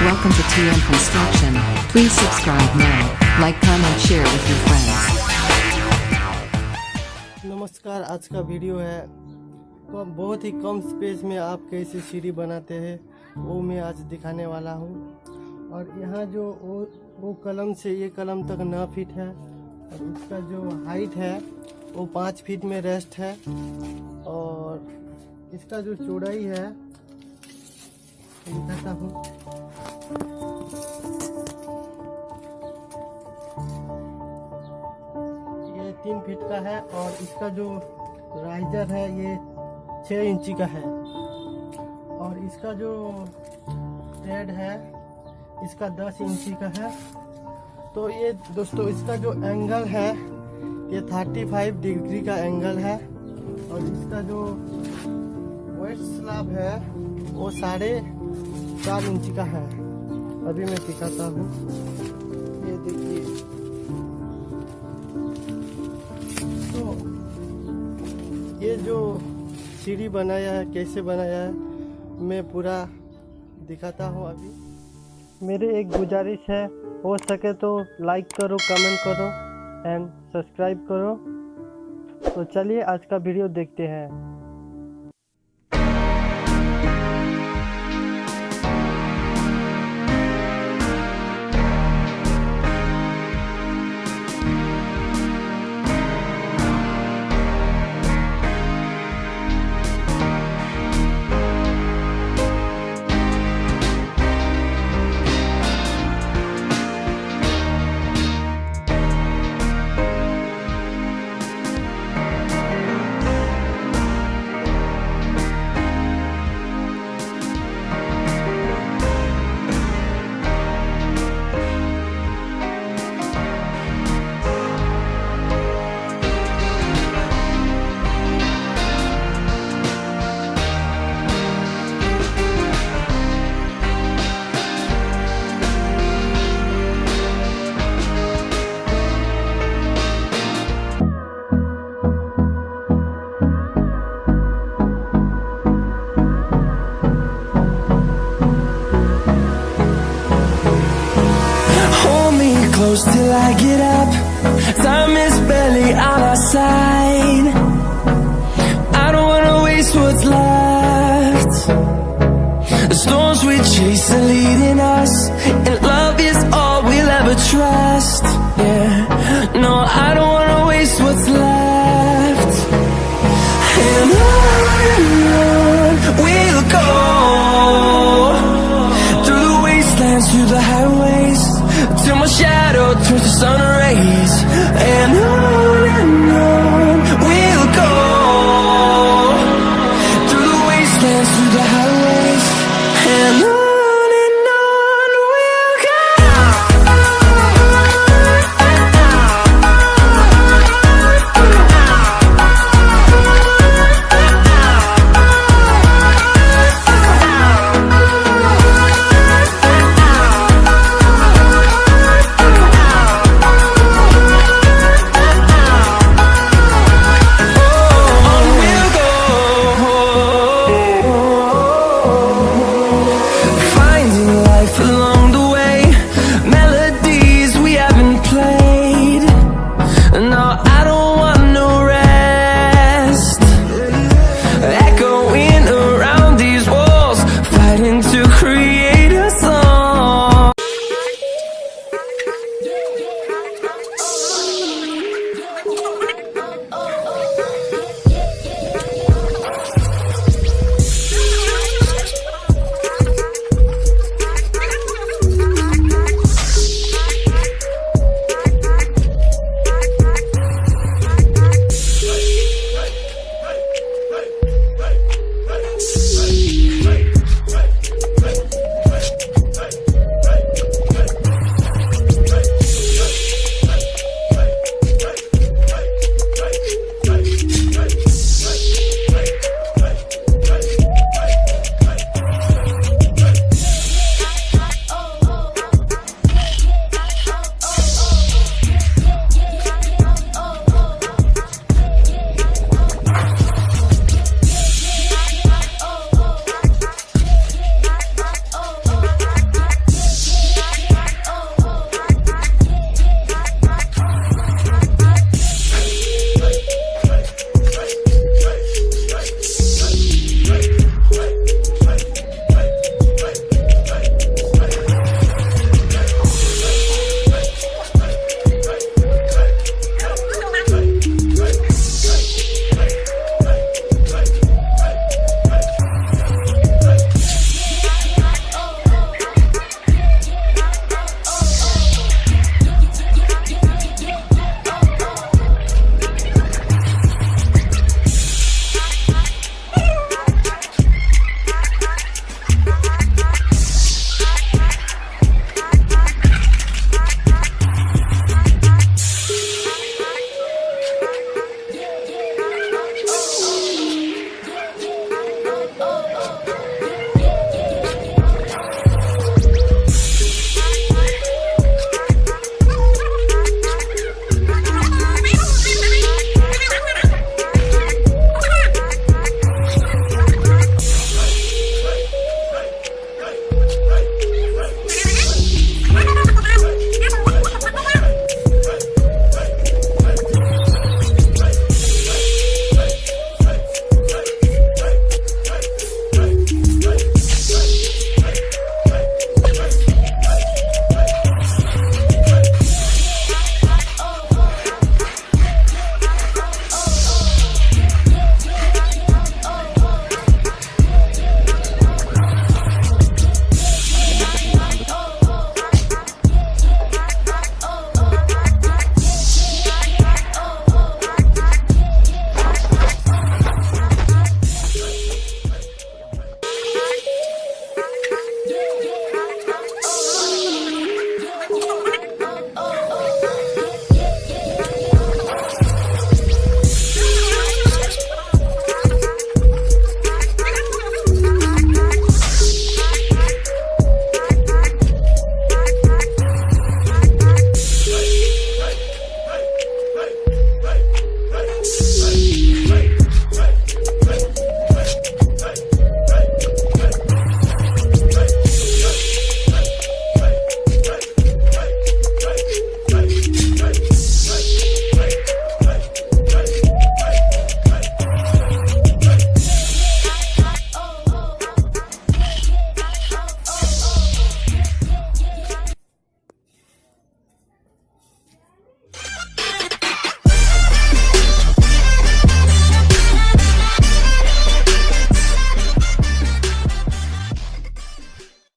welcome to TM Construction. Please subscribe now, like, comment, share with your friends. नमस्कार, आज का video है बहुत ही कम स्पेस में आप कैसे सीढ़ी बनाते हैं वो मैं आज दिखाने वाला हूँ। और यहाँ जो वो कलम से ये कलम तक 9 फीट है और उसका जो हाइट है वो 5 फीट में रेस्ट है। और इसका जो चौड़ाई है दिखाता हूँ, ये 3 फीट का है और इसका जो राइजर है ये 6 इंची का है। और इसका जो हेड है इसका 10 इंची का है। तो ये दोस्तों इसका जो एंगल है ये 35 डिग्री का एंगल है। और इसका जो वेट स्लैब है वो 4.5 इंची का है। अभी मैं दिखाता हूँ, ये देखिए। तो ये जो सीढ़ी बनाया है कैसे बनाया है मैं पूरा दिखाता हूँ अभी। मेरी एक गुजारिश है, हो सके तो लाइक करो, कमेंट करो एंड सब्सक्राइब करो। तो चलिए आज का वीडियो देखते हैं। Close till I get up. Time is barely on our side. I don't wanna waste what's left. The storms we chase are leading us, and love is all we'll ever trust. Yeah, no, I don't wanna waste what's left. And on we'll go, through the wastelands, through the highways, till my shadow turns to sun rays. And on we'll go, through the wastelands, through the highways. And on we'll go. Create